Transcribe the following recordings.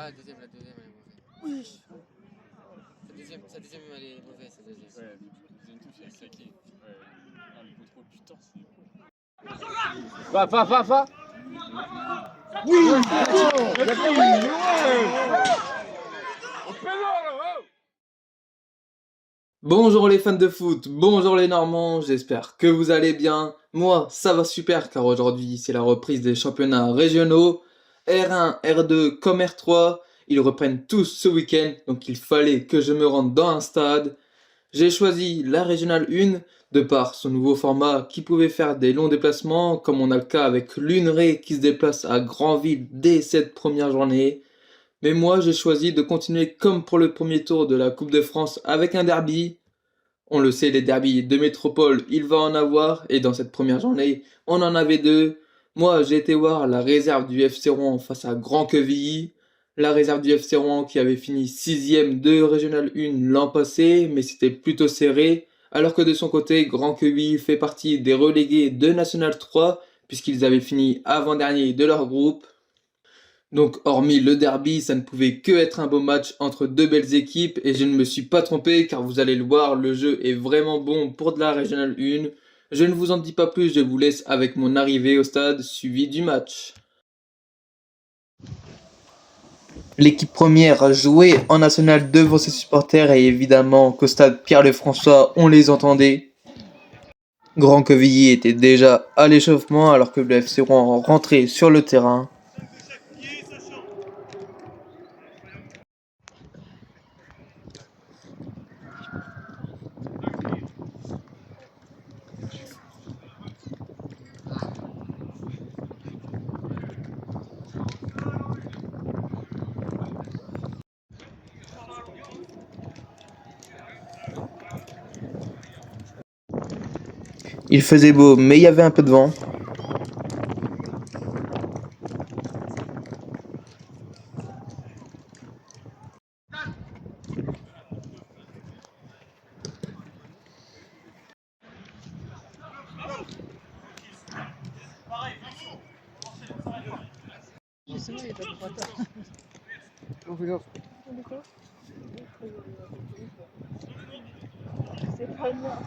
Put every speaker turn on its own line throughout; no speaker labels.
Ah, deuxième, la deuxième, elle est mauvaise. Sa deuxième, elle est mauvaise, sa deuxième.
Ouais, deuxième touche, elle est claquée. Ouais, le contrôle, putain, c'est.
Va. Oui,
Bonjour les fans de foot, bonjour les Normands, j'espère que vous allez bien. Moi, ça va super car aujourd'hui c'est la reprise des championnats régionaux. R1, R2 comme R3, ils reprennent tous ce week-end, donc il fallait que je me rende dans un stade. J'ai choisi la Régionale 1 de par son nouveau format qui pouvait faire des longs déplacements, comme on a le cas avec l'Unré qui se déplace à Granville dès cette première journée. Mais moi j'ai choisi de continuer comme pour le premier tour de la Coupe de France avec un derby. On le sait, les derbys de métropole, il va en avoir, et dans cette première journée, on en avait deux. Moi, j'ai été voir la réserve du FC Rouen face à Grand-Quevilly. La réserve du FC Rouen qui avait fini 6ème de Régional 1 l'an passé, mais c'était plutôt serré. Alors que de son côté, Grand-Quevilly fait partie des relégués de National 3, puisqu'ils avaient fini avant-dernier de leur groupe. Donc, hormis le derby, ça ne pouvait que être un beau match entre deux belles équipes et je ne me suis pas trompé car vous allez le voir, le jeu est vraiment bon pour de la Régionale 1. Je ne vous en dis pas plus, je vous laisse avec mon arrivée au stade suivi du match. L'équipe première a joué en National devant ses supporters et évidemment qu'au stade Pierre-Lefrançois, on les entendait. Grand-Quevilly était déjà à l'échauffement alors que le FC Rouen rentrait sur le terrain. Il faisait beau, mais il y avait un peu de vent.
C'est pas moi.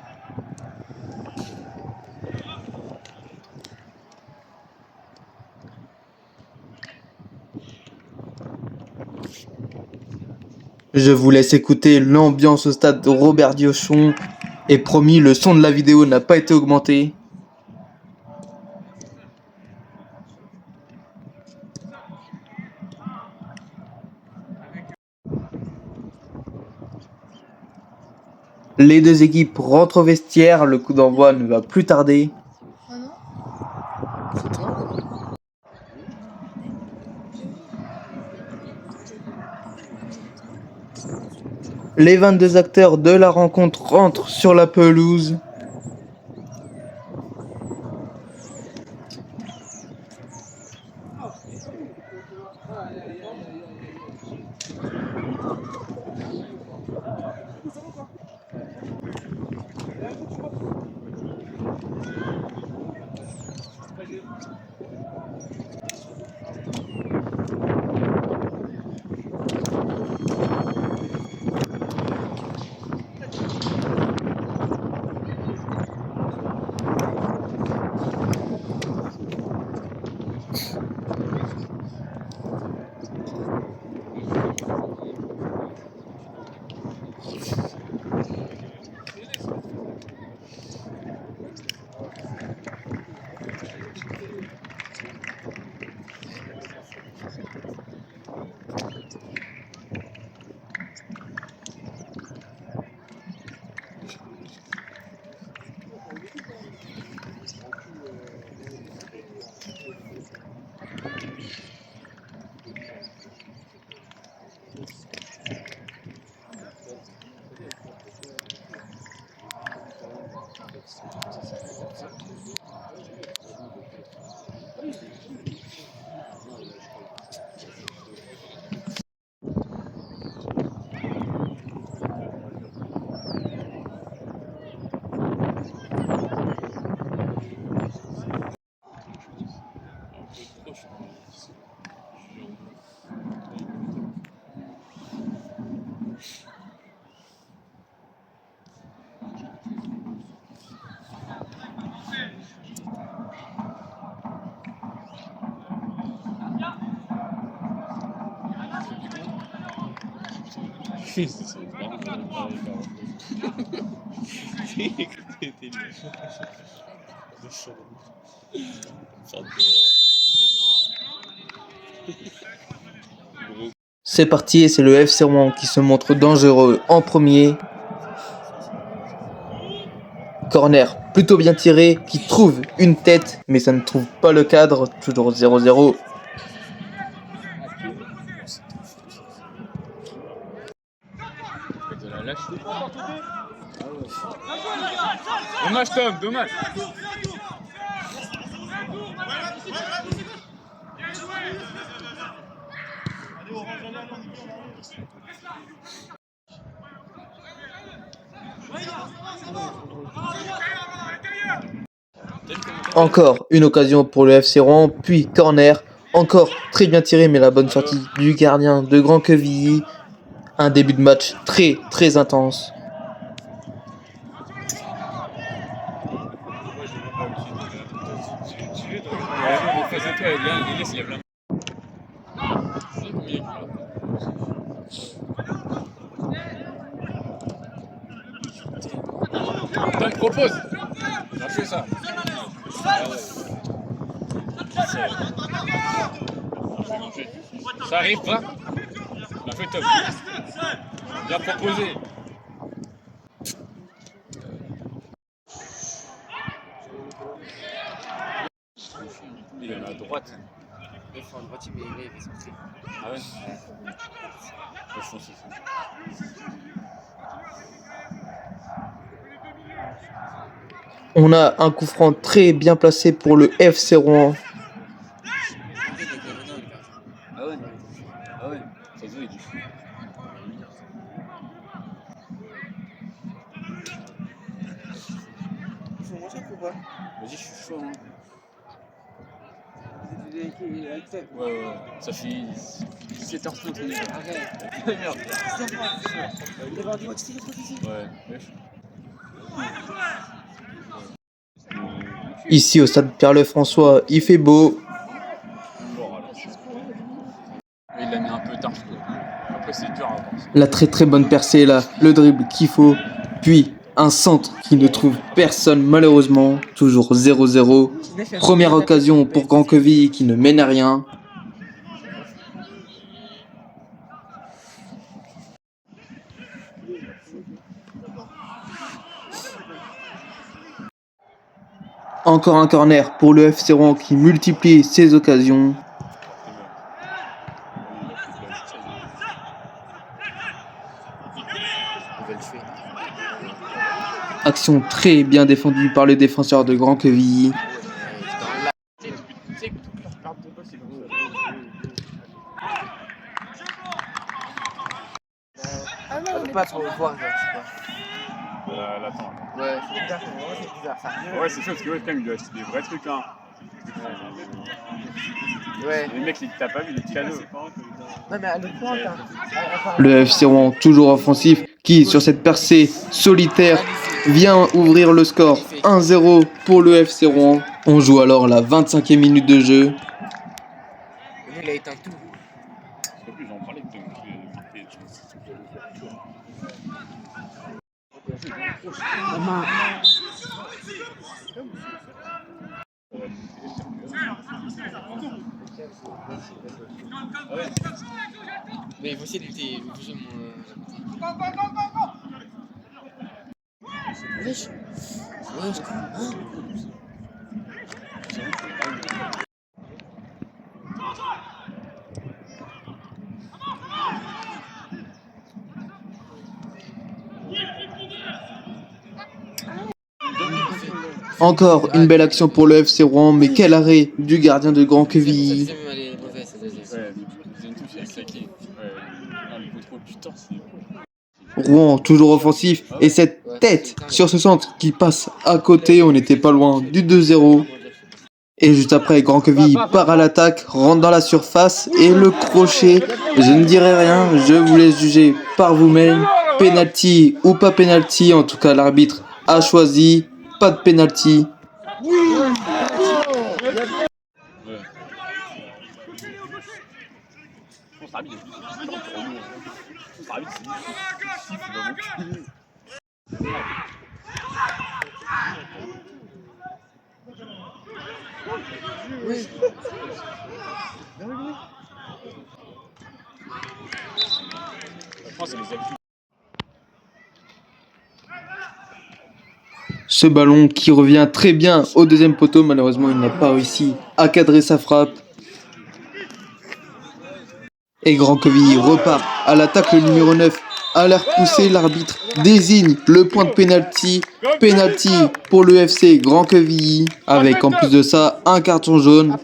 Je vous laisse écouter l'ambiance au stade de Robert Diochon. Et promis, le son de la vidéo n'a pas été augmenté. Les deux équipes rentrent au vestiaire, le coup d'envoi ne va plus tarder.
Ah non?
Les 22 acteurs de la rencontre rentrent sur la pelouse.
C'est vraiment pareil,
C'est parti et c'est le FC Rouen qui se montre dangereux en premier. Corner plutôt bien tiré qui trouve une tête mais ça ne trouve pas le cadre. Toujours 0-0.
de la lâche. Dommage Tom, dommage.
Encore une occasion pour le FC Rouen, puis corner, encore très bien tiré mais la bonne sortie du gardien de Grand Quevilly. Un début de match très intense.
Tom propose. Bien fait ça. Ça arrive pas. Bien fait Tom. Bien proposé. Il est à droite.
Il faut en droite, mais il est centré.
Ah ouais. Je pense aussi.
On a un coup franc très bien placé pour le FC Rouen.
Ah ouais. Ah ouais. Ça se voit, il dit.
Il faut manger ou pas?
Vas-y, je suis chaud. Hein.
Accepte.
Ouais. Ça fait 17h30. On est là.
Arrête.
Merde.
Il est vendu, tu sais, ici.
Ouais.
Ici au stade Pierre-Le-François, il fait beau.
Il l'a mis un peu tard, je trouve. Après, c'est dur à avancer.
La très bonne percée là, le dribble qu'il faut. Puis un centre qui ne trouve personne malheureusement. Toujours 0-0. Première occasion pour Grand Quevilly qui ne mène à rien. Encore un corner pour le FC Rouen qui multiplie ses occasions.
Il va le tuer.
Action très bien défendue par le défenseur de Grand Quevilly.
On peut pas trop le voir, je sais pas.
L'attends.
Ouais, c'est bizarre, c'est bizarre ça.
Ouais, c'est chaud parce que ouais, quand même, il doit acheter des vrais trucs. Hein.
Ouais.
Les mecs, t'as pas vu les cadeaux.
Non, mais à le point,
Le FC Rouen toujours offensif qui sur cette percée solitaire vient ouvrir le score 1-0 pour le FC Rouen. On joue alors la 25e minute de jeu.
il a éteint tout.
En plus, j'en parlais de
Mais il faut essayer de lutter. Wesh.
Encore une belle action pour le FC Rouen, mais quel arrêt du gardien de Grand Quevilly.
Sa deuxième, elle est mauvaise, sa deuxième.
Ouais, deuxième touche, il a claqué. Ouais, il faut trop du temps, c'est.
Rouen toujours offensif et cette tête sur ce centre qui passe à côté, on n'était pas loin du 2-0. Et juste après, Grand Quevilly part à l'attaque, rentre dans la surface et le crochet, je ne dirai rien, je vous laisse juger par vous-même. Penalty ou pas penalty, en tout cas l'arbitre a choisi, pas de penalty.
Je pense Cet arbitre, il est trop long. Cet arbitre, c'est il va m'enculer.
Oui.
Je pense que c'est les habitudes.
Ce ballon qui revient très bien au deuxième poteau, malheureusement il n'a pas réussi à cadrer sa frappe. Et Grand Quevilly repart à l'attaque, le numéro 9 à l'air poussé, l'arbitre désigne le point de pénalty. Pénalty pour le FC Grand Quevilly, avec en plus de ça un carton jaune.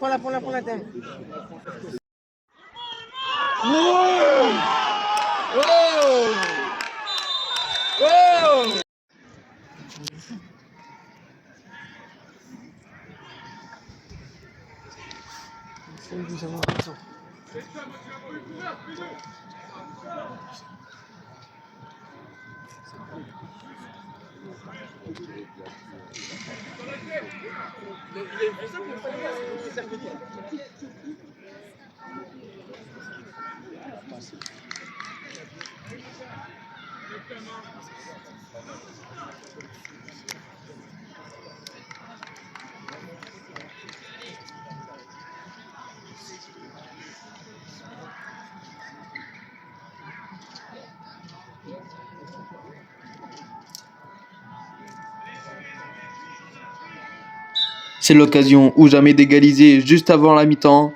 C'est l'occasion ou jamais d'égaliser juste avant la mi-temps.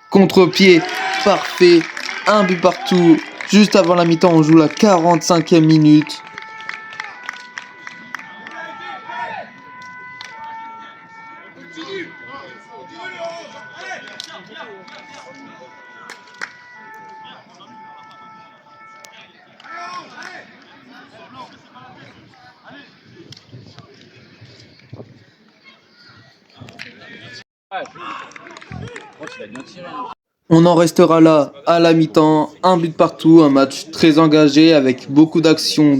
Contre-pied, parfait, un but partout. Juste avant la mi-temps, on joue la 45e minute.
Il a bien tiré.
On en restera là à la mi-temps, un but partout, un match très engagé avec beaucoup d'actions.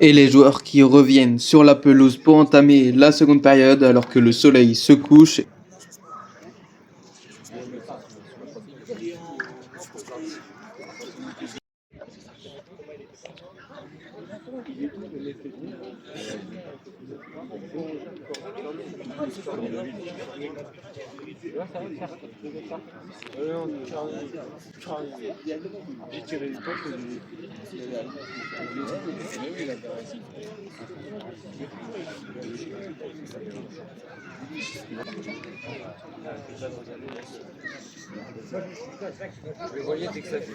Et les joueurs qui reviennent sur la pelouse pour entamer la seconde période alors que le soleil se couche.
J'ai tiré les poches.
Je voyais dès que ça fait.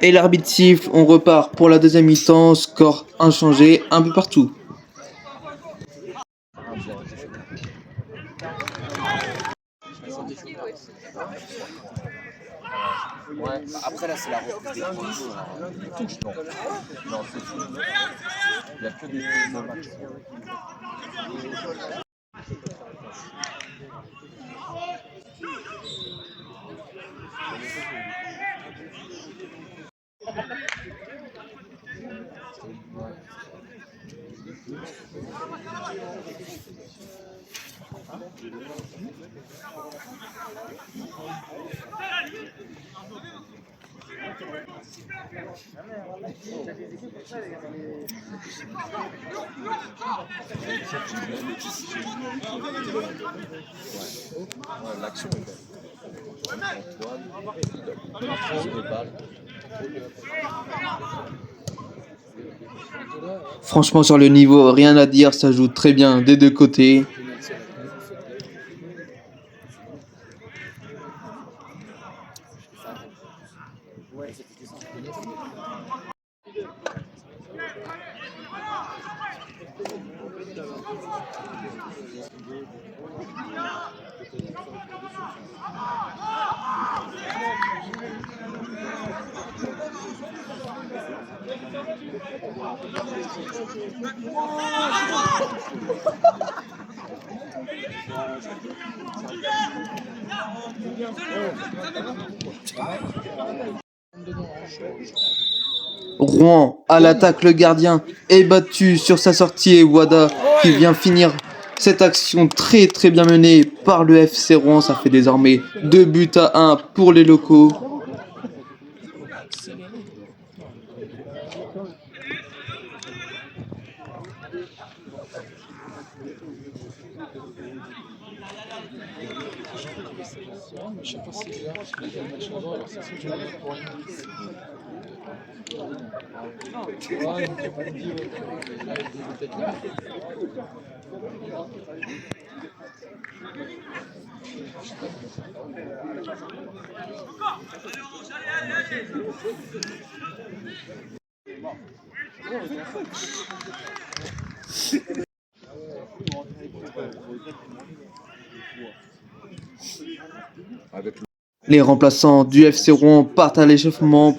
Et l'arbitre siffle, on repart pour la deuxième mi-temps, score inchangé, un but partout.
Ouais, après là c'est la reprise des points. Il touche, non. Non, c'est fou. Il n'y a que des matchs. Ouais, l'action est belle.
Franchement sur le niveau, rien à dire, ça joue très bien des deux côtés. Rouen à l'attaque, le gardien est battu sur sa sortie et Wada qui vient finir cette action très bien menée par le FC Rouen. Ça fait désormais 2-1 pour les locaux. Les remplaçants du FC Rouen partent à l'échauffement.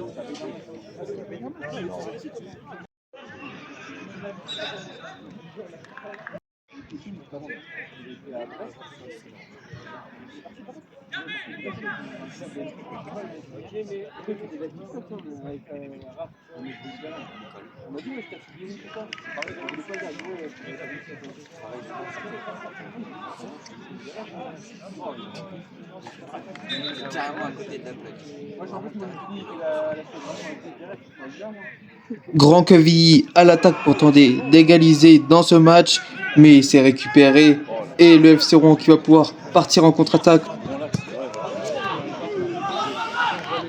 Carrément à côté de la plaque.
Grand Quevilly à l'attaque pour tenter d'égaliser dans ce match, mais c'est récupéré et le FC Rouen qui va pouvoir partir en contre-attaque.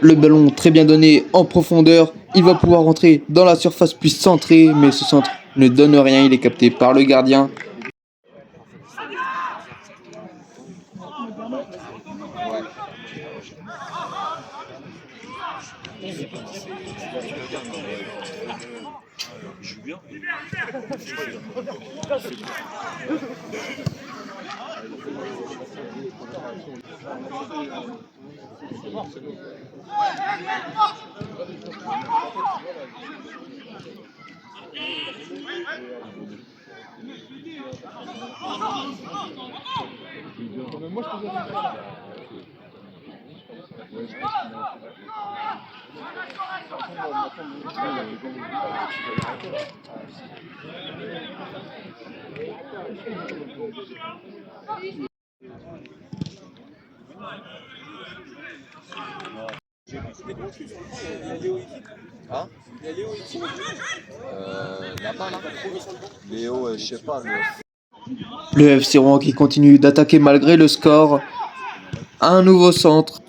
Le ballon très bien donné en profondeur, il va pouvoir rentrer dans la surface puis centrer, mais ce centre ne donne rien, il est capté par le gardien.
Hein là-bas là. Léo, je sais pas.
Le FC Rouen qui continue d'attaquer malgré le score. Un nouveau centre.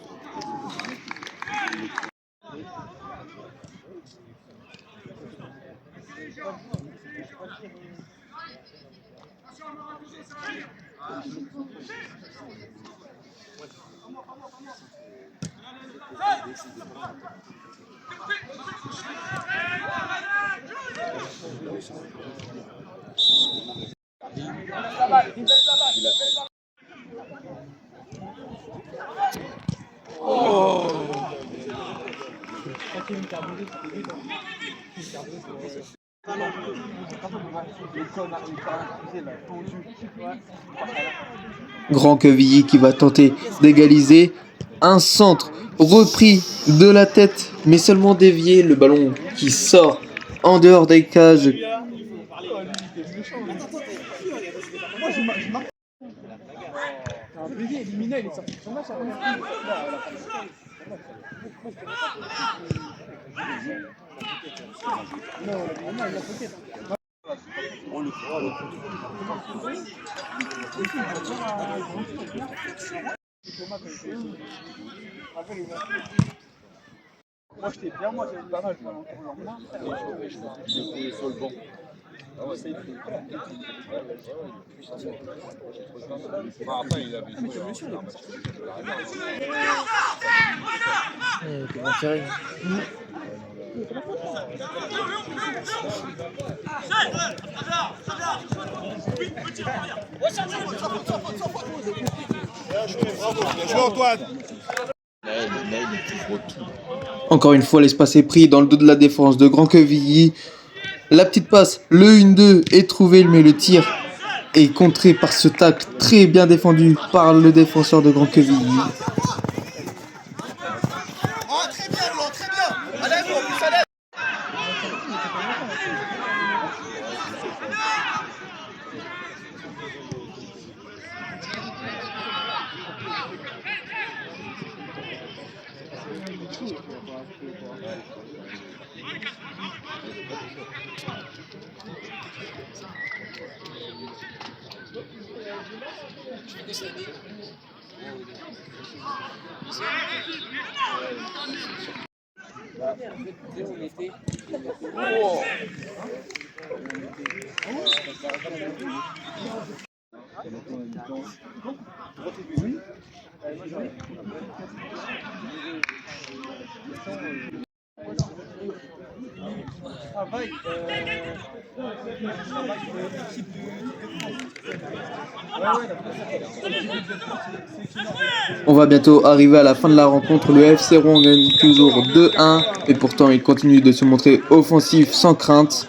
Grand Quevilly qui va tenter d'égaliser. Un centre repris de la tête, mais seulement dévié. Le ballon qui sort en dehors des cages.
Moi j'étais bien, moi j'avais pas mal.
J'étais sur le banc. Ah ouais, ça il fait. Après, il avait joué.
Bien joué Antoine.
Nail, il couvre tout.
Encore une fois, l'espace est pris dans le dos de la défense de Grand Quevilly. La petite passe, le 1-2 est trouvé, mais le tir est contré par ce tacle très bien défendu par le défenseur de Grand Quevilly. On va bientôt arriver à la fin de la rencontre. Le FC Rouen gagne toujours 2-1 et pourtant il continue de se montrer offensif sans crainte.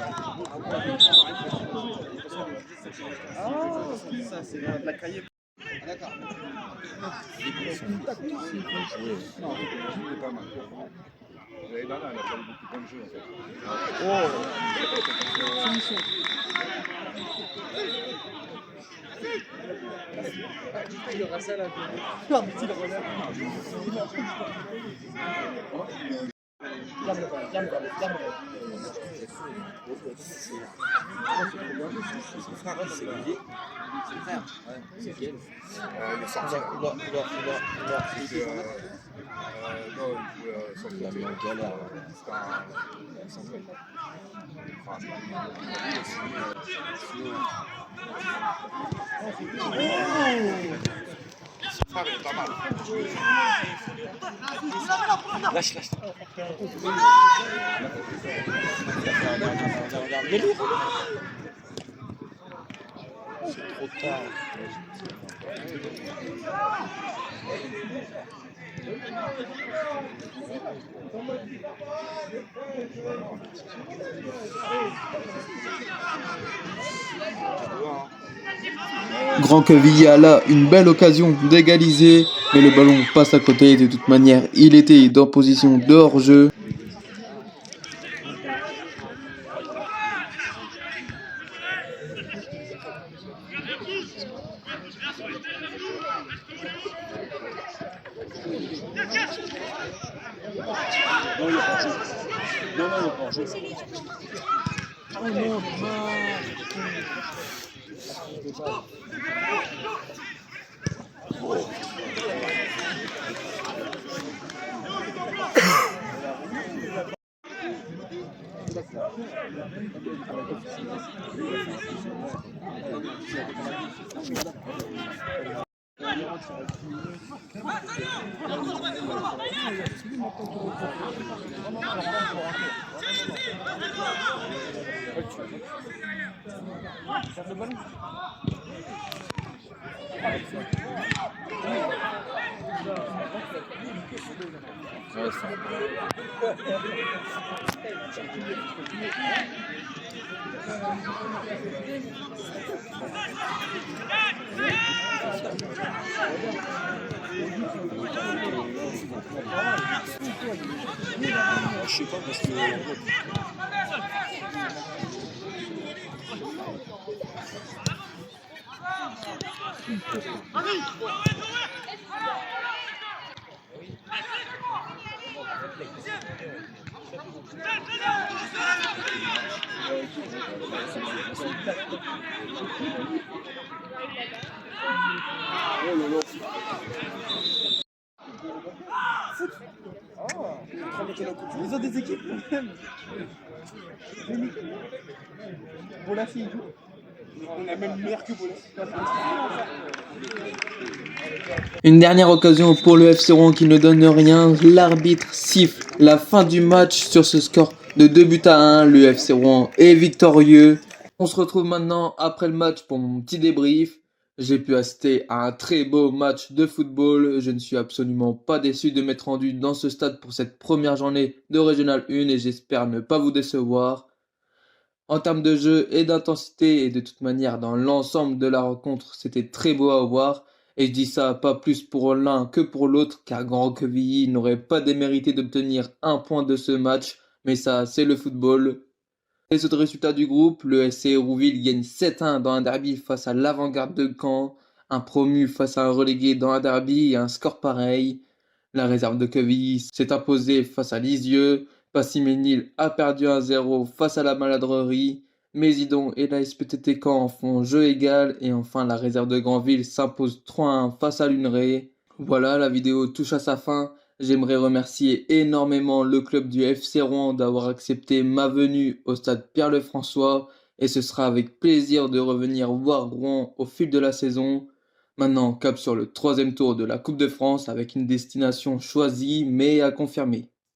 Grand Quevilly a là une belle occasion d'égaliser, mais le ballon passe à côté. De toute manière, il était en position de hors-jeu.
Je sais pas parce que
Ils ont des équipes même. Bolassi il joue. On a même meilleur que Bolassi.
Une dernière occasion pour le FC Rouen qui ne donne rien. L'arbitre siffle la fin du match sur ce score de 2-1. Le FC Rouen est victorieux. On se retrouve maintenant après le match pour mon petit débrief. J'ai pu assister à un très beau match de football. Je ne suis absolument pas déçu de m'être rendu dans ce stade pour cette première journée de Régional 1 et j'espère ne pas vous décevoir. En termes de jeu et d'intensité et de toute manière dans l'ensemble de la rencontre, c'était très beau à voir. Et je dis ça pas plus pour l'un que pour l'autre car Grand Quevilly n'aurait pas démérité d'obtenir un point de ce match. Mais ça, c'est le football. Les autres résultats du groupe, le SC Hérouville gagne 7-1 dans un derby face à l'Avant-Garde de Caen, un promu face à un relégué dans un derby et un score pareil. La réserve de Quevilly s'est imposée face à Lisieux, Passy-Ménil a perdu 1-0 face à la Maladrerie, Mésidon et la SPTT Caen en font jeu égal et enfin la réserve de Granville s'impose 3-1 face à Luneray. Voilà, la vidéo touche à sa fin. J'aimerais remercier énormément le club du FC Rouen d'avoir accepté ma venue au stade Pierre-Lefrançois et ce sera avec plaisir de revenir voir Rouen au fil de la saison. Maintenant, cap sur le 3e tour de la Coupe de France avec une destination choisie mais à confirmer.